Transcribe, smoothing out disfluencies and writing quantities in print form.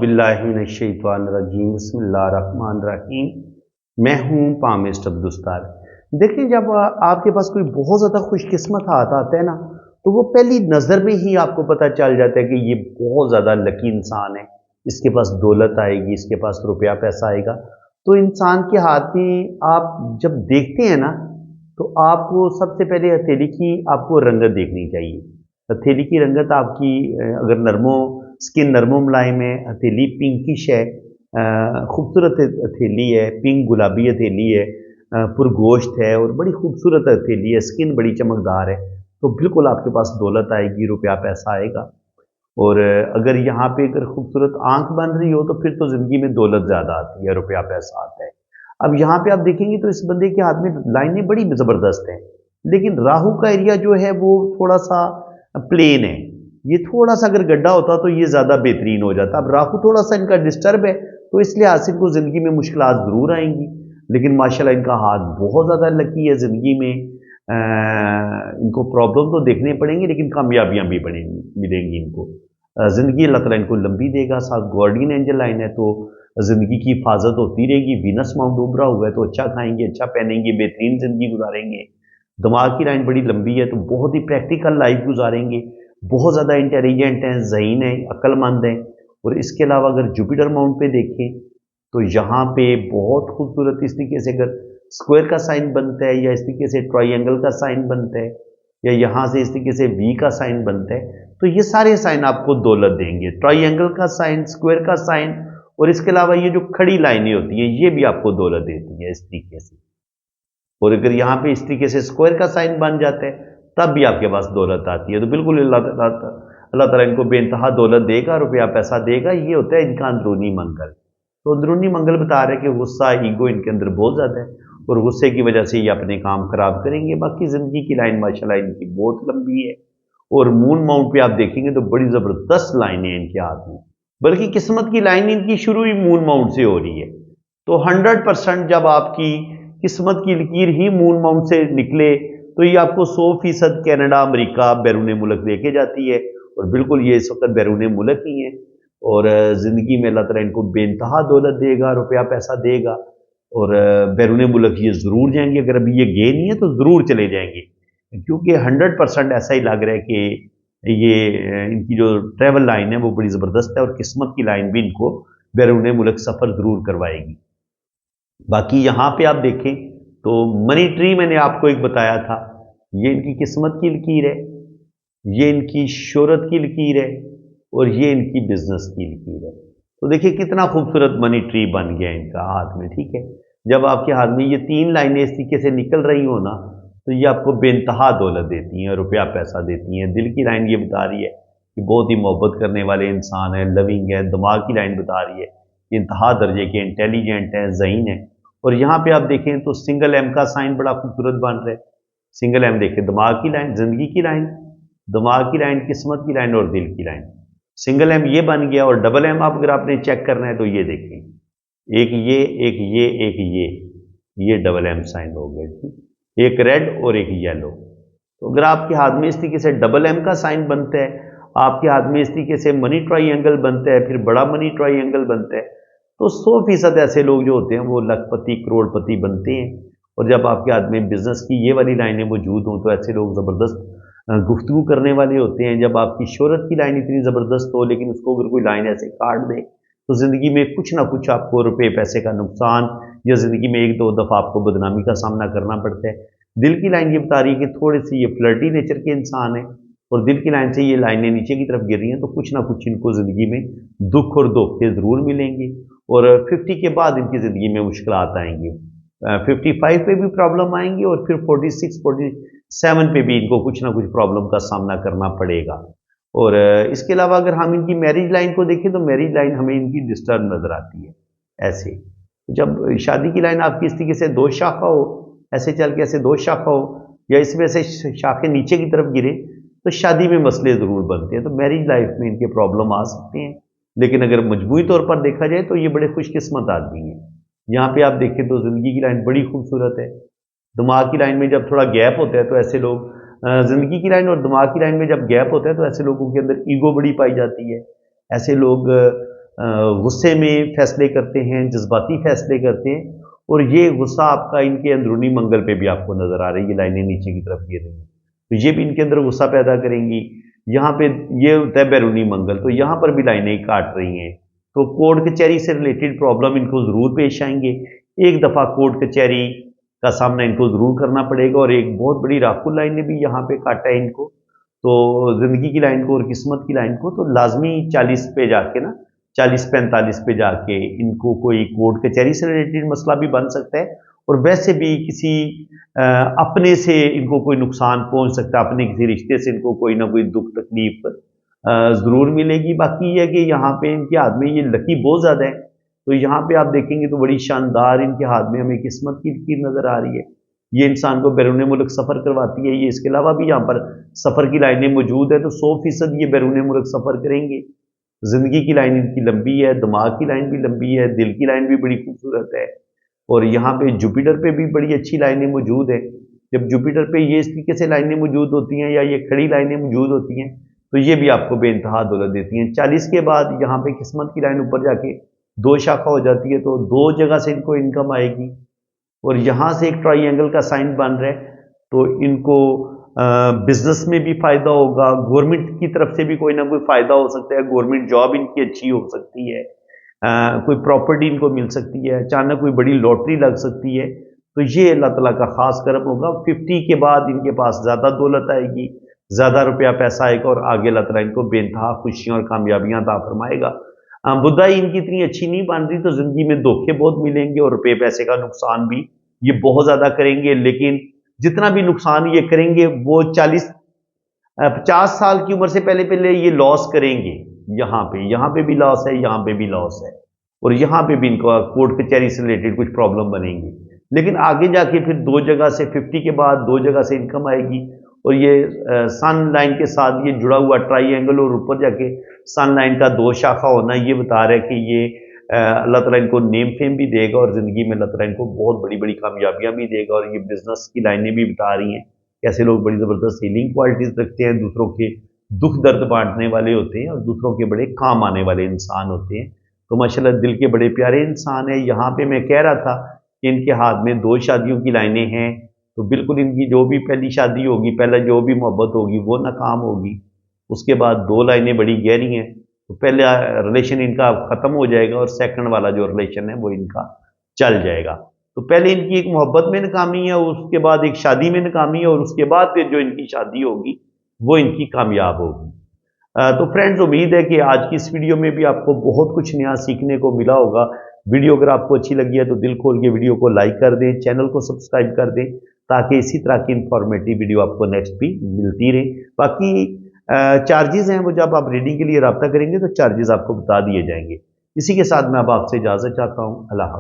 औज़ुबिल्लाहिमिनश्शैतानिर्रजीम बिस्मिल्लाहिर्रहमानिर्रहीम। मैं हूँ पामिस्ट अब्दुस्तार। देखिए, जब आपके पास कोई बहुत ज़्यादा खुशकिस्मत हाथ आता है ना, तो वो पहली नज़र में ही आपको पता चल जाता है कि ये बहुत ज़्यादा लकी इंसान है, इसके पास दौलत आएगी, इसके पास रुपया पैसा आएगा। तो इंसान के हाथ में आप जब देखते हैं ना, तो आपको सबसे पहले हथेली की आपको रंगत देखनी चाहिए। हथेली की रंगत आपकी अगर स्किन नरमो मुलायम है, हथेली पिंकिश है, खूबसूरत हथेली है, पिंक गुलाबी हथेली है, पुरगोश्त है और बड़ी खूबसूरत हथेली है, स्किन बड़ी चमकदार है, तो बिल्कुल आपके पास दौलत आएगी, रुपया पैसा आएगा। और अगर यहाँ पे अगर खूबसूरत आंख बन रही हो, तो फिर तो ज़िंदगी में दौलत ज़्यादा आती है, रुपया पैसा आता है। अब यहाँ पे आप देखेंगे तो इस बंदे के हाथ में लाइनें बड़ी ज़बरदस्त हैं, लेकिन राहु का एरिया जो है वो थोड़ा सा प्लेन है। ये थोड़ा सा अगर गड्ढा होता तो ये ज़्यादा बेहतरीन हो जाता। अब राहु थोड़ा सा इनका डिस्टर्ब है, तो इस लिहाज से इनको ज़िंदगी में मुश्किलात ज़रूर आएंगी, लेकिन माशाल्लाह इनका हाथ बहुत ज़्यादा लकी है। ज़िंदगी में इनको प्रॉब्लम तो देखने पड़ेंगी, लेकिन कामयाबियाँ भी मिलेंगी इनको। ज़िंदगी अल्लाह ताला इनको लंबी देगा। साथ गार्डियन एंजल लाइन है, तो ज़िंदगी की हिफाजत होती रहेगी। वीनस माउंट उभरा हुआ है, तो अच्छा खाएंगे, अच्छा पहनेंगे, बेहतरीन ज़िंदगी गुजारेंगे। दिमाग की लाइन बड़ी लंबी है, तो बहुत ही प्रैक्टिकल लाइफ गुजारेंगे। बहुत ज़्यादा इंटेलिजेंट हैं, ज़हीन हैं, अक्लमंद हैं। और इसके अलावा अगर जुपिटर माउंट पे देखें, तो यहाँ पे बहुत खूबसूरत इस तरीके से अगर स्क्वायर का साइन बनता है, या इस तरीके से ट्रायंगल का साइन बनता है, या यहाँ से इस तरीके से वी का साइन बनता है, तो ये सारे साइन आपको दौलत देंगे। ट्रायंगल का साइन, स्क्वायर का साइन, और इसके अलावा ये जो खड़ी लाइनें होती हैं, ये भी आपको दौलत देती है इस तरीके से। और अगर यहाँ पे इस तरीके से स्क्वायर का साइन बन जाता है, तब भी आपके पास दौलत आती है। तो बिल्कुल अल्लाह ताला इनको बेइंतहा दौलत देगा, रुपया पैसा देगा। ये होता है इनका अंदरूनी मंगल। तो अंदरूनी मंगल बता रहे हैं कि गुस्सा, ईगो इनके अंदर बहुत ज़्यादा है, और गुस्से की वजह से ये अपने काम खराब करेंगे। बाकी ज़िंदगी की लाइन माशाल्लाह इनकी बहुत लंबी है। और मून माउंट पे आप देखेंगे तो बड़ी ज़बरदस्त लाइनें हैं इनके हाथ में, बल्कि किस्मत की लाइन इनकी शुरू ही मून माउंट से हो रही है। तो 100% जब आपकी किस्मत की लकीर ही मून माउंट से निकले, तो ये आपको 100% कनाडा, अमेरिका, बैरून मुल्क लेके जाती है। और बिल्कुल ये इस वक्त बैरून मुल्क ही है। और ज़िंदगी में अल्लाह ताला इनको बेइंतहा दौलत देगा, रुपया पैसा देगा। और बैरून मुल्क ये ज़रूर जाएंगे। अगर अभी ये गए नहीं है तो ज़रूर चले जाएंगे, क्योंकि 100% ऐसा ही लग रहा है कि ये इनकी जो ट्रैवल लाइन है वो बड़ी ज़बरदस्त है, और किस्मत की लाइन भी इनको बैरून मुल्क सफ़र ज़रूर करवाएगी। बाकी यहाँ पे आप देखें तो मनी ट्री मैंने आपको एक बताया था, ये इनकी किस्मत की लकीर है, ये इनकी शोहरत की लकीर है, और ये इनकी बिजनेस की लकीर है। तो देखिए कितना खूबसूरत मनी ट्री बन गया इनका हाथ में। ठीक है, जब आपके हाथ में ये 3 लाइनें इस तरीके से निकल रही हो ना, तो ये आपको बेइंतहा दौलत देती हैं, रुपया पैसा देती हैं। दिल की लाइन ये बता रही है कि बहुत ही मोहब्बत करने वाले इंसान है, लविंग है। दिमाग की लाइन बता रही है कि इंतहा दर्जे के इंटेलिजेंट हैं, ज़हीन है। और यहाँ पे आप देखें तो सिंगल एम का साइन बड़ा खूबसूरत बन रहा है। सिंगल एम देखें, दिमाग की लाइन, जिंदगी की लाइन, दिमाग की लाइन, किस्मत की लाइन और दिल की लाइन। सिंगल एम ये बन गया। और डबल एम आप अगर आपने चेक करना है तो ये देखें, एक ये, एक ये, एक ये डबल एम साइन हो गए। ठीक, एक रेड और एक येलो। तो अगर आपके हाथ में इस तरीके से डबल एम का साइन बनता है, आपके हाथ में इस तरीके से मनी ट्राइंगल बनता है, फिर बड़ा मनी ट्राइंगल बनता है, तो 100% ऐसे लोग जो होते हैं वो लखपति, करोड़पति बनते हैं। और जब आपके हाथ में बिजनेस की ये वाली लाइनें मौजूद हों, तो ऐसे लोग ज़बरदस्त गुफ्तगू करने वाले होते हैं। जब आपकी शोहरत की लाइन इतनी ज़बरदस्त हो, लेकिन उसको अगर कोई लाइन ऐसे काट दे, तो ज़िंदगी में कुछ ना कुछ आपको रुपये पैसे का नुकसान, या ज़िंदगी में 1-2 दफ़ा आपको बदनामी का सामना करना पड़ता है। दिल की लाइन ये बता रही है कि थोड़े से ये फ्लर्टी नेचर के इंसान है, और दिल की लाइन से ये लाइनें नीचे की तरफ गिर रही हैं, तो कुछ ना कुछ इनको ज़िंदगी में दुख और धोखे ज़रूर मिलेंगे। और 50 के बाद इनकी ज़िंदगी में मुश्किलात आएंगी। 55 पे भी प्रॉब्लम आएंगी, और फिर 46, 47 पे भी इनको कुछ ना कुछ प्रॉब्लम का सामना करना पड़ेगा। और इसके अलावा अगर हम इनकी मैरिज लाइन को देखें, तो मैरिज लाइन हमें इनकी डिस्टर्ब नज़र आती है। ऐसे जब शादी की लाइन आपकी इस तरीके से 2 शाखा हो, ऐसे चल के ऐसे 2 शाखा हो, या इसमें से शाखे नीचे की तरफ गिरे, तो शादी में मसले ज़रूर बनते हैं। तो मैरिज लाइफ में इनके प्रॉब्लम आ सकते हैं, लेकिन अगर मजमूई तौर पर देखा जाए तो ये बड़े खुशकिस्मत आदमी हैं। यहाँ पे आप देखें तो ज़िंदगी की लाइन बड़ी खूबसूरत है। दिमाग की लाइन में जब थोड़ा गैप होता है, तो ऐसे लोग ज़िंदगी की लाइन और दिमाग की लाइन में जब गैप होता है, तो ऐसे लोगों के अंदर ईगो बड़ी पाई जाती है। ऐसे लोग गुस्से में फैसले करते हैं, जज्बाती फैसले करते हैं, और ये गुस्सा आपका इनके अंदरूनी मंगल पे भी आपको नजर आ रही है। ये लाइनें नीचे की तरफ गिर रही हैं तो ये भी इनके अंदर गुस्सा पैदा करेंगी। यहाँ पे ये होता है बैरूनी मंगल, तो यहाँ पर भी लाइनें काट रही हैं, तो कोर्ट कचहरी से रिलेटेड प्रॉब्लम इनको ज़रूर पेश आएंगे। एक दफ़ा कोर्ट कचहरी का सामना इनको ज़रूर करना पड़ेगा, और एक बहुत बड़ी राकुल लाइन ने भी यहाँ पे काटा है इनको, तो ज़िंदगी की लाइन को और किस्मत की लाइन को, तो लाजमी 40 पे जाके ना 40-45 पे जाके इनको कोई कोर्ट कचहरी से रिलेटेड मसला भी बन सकता है, और वैसे भी किसी अपने से इनको कोई नुकसान पहुंच सकता है, अपने किसी रिश्ते से इनको कोई ना कोई दुख तकलीफ ज़रूर मिलेगी। बाकी ये है कि यहाँ पे इनके हाथ में ये लकी बहुत ज़्यादा है, तो यहाँ पे आप देखेंगे तो बड़ी शानदार इनके हाथ में हमें किस्मत की लकीर नज़र आ रही है। ये इंसान को बैरून मुल्क सफ़र करवाती है। ये इसके अलावा भी यहाँ पर सफ़र की लाइनें मौजूद है, तो 100% ये बैरून मुल्क सफ़र करेंगे। ज़िंदगी की लाइन इनकी लंबी है, दिमाग की लाइन भी लंबी है, दिल की लाइन भी बड़ी खूबसूरत है, और यहाँ पे जुपिटर पे भी बड़ी अच्छी लाइनें मौजूद है। जब जुपिटर पे ये इस तरीके से लाइनें मौजूद होती हैं या ये खड़ी लाइनें मौजूद होती हैं, तो ये भी आपको बेइंतहा दौलत देती हैं। 40 के बाद यहाँ पे किस्मत की लाइन ऊपर जाके 2 शाखा हो जाती है, तो 2 जगह से इनको इनकम आएगी, और यहाँ से एक ट्राइंगल का साइन बन रहा है, तो इनको बिजनेस में भी फायदा होगा, गवर्नमेंट की तरफ से भी कोई ना कोई फायदा हो सकता है, गवर्नमेंट जॉब इनकी अच्छी हो सकती है, कोई प्रॉपर्टी इनको मिल सकती है, अचानक कोई बड़ी लॉटरी लग सकती है, तो ये अल्लाह ताला का खास करम होगा। 50 के बाद इनके पास ज़्यादा दौलत आएगी, ज़्यादा रुपया पैसा आएगा, और आगे अल्लाह ताला इनको बेइंतहा खुशियाँ और कामयाबियाँ अता फरमाएगा। बुदाई इनकी इतनी अच्छी नहीं बन रही, तो ज़िंदगी में धोखे बहुत मिलेंगे, और रुपये पैसे का नुकसान भी ये बहुत ज़्यादा करेंगे, लेकिन जितना भी नुकसान ये करेंगे वो 50 साल की उम्र से पहले पहले ये लॉस करेंगे। यहाँ पे भी लॉस है, यहाँ पे भी लॉस है, और यहाँ पे भी इनको कोर्ट कचहरी से रिलेटेड कुछ प्रॉब्लम बनेंगी, लेकिन आगे जाके फिर 2 जगह से 50 के बाद 2 जगह से इनकम आएगी, और ये सन लाइन के साथ ये जुड़ा हुआ ट्राइंगल, और ऊपर जाके सन लाइन का 2 शाखा होना ये बता रहा है कि ये अल्लाह ताला इनको नेम फेम भी देगा, और ज़िंदगी में अल्लाह ताला इनको बहुत बड़ी बड़ी कामयाबियाँ भी देगा। और ये बिजनेस की लाइनें भी बता रही हैं कैसे लोग बड़ी ज़बरदस्त हीलिंग क्वालिटीज़ रखते हैं, दूसरों के दुख दर्द बांटने वाले होते हैं, और दूसरों के बड़े काम आने वाले इंसान होते हैं, तो माशाल्लाह दिल के बड़े प्यारे इंसान है। यहाँ पे मैं कह रहा था कि इनके हाथ में 2 शादियों की लाइनें हैं, तो बिल्कुल इनकी जो भी पहली शादी होगी, पहले जो भी मोहब्बत होगी वो नाकाम होगी, उसके बाद 2 लाइनें बड़ी गहरी हैं, तो पहला रिलेशन इनका ख़त्म हो जाएगा, और सेकंड वाला जो रिलेशन है वो इनका चल जाएगा। तो पहले इनकी एक मोहब्बत में नाकामी है, उसके बाद एक शादी में नाकामी है, और उसके बाद फिर जो इनकी शादी होगी वो इनकी कामयाब होगी। तो फ्रेंड्स, उम्मीद है कि आज की इस वीडियो में भी आपको बहुत कुछ नया सीखने को मिला होगा। वीडियो अगर आपको अच्छी लगी है तो दिल खोल के वीडियो को लाइक कर दें, चैनल को सब्सक्राइब कर दें, ताकि इसी तरह की इंफॉर्मेटिव वीडियो आपको नेक्स्ट भी मिलती रहे। बाकी चार्जेस हैं वो जब आप रीडिंग के लिए रब्ता करेंगे तो चार्जेस आपको बता दिए जाएंगे। इसी के साथ मैं अब आपसे इजाज़त चाहता हूँ। अल्लाह हाफ़िज़।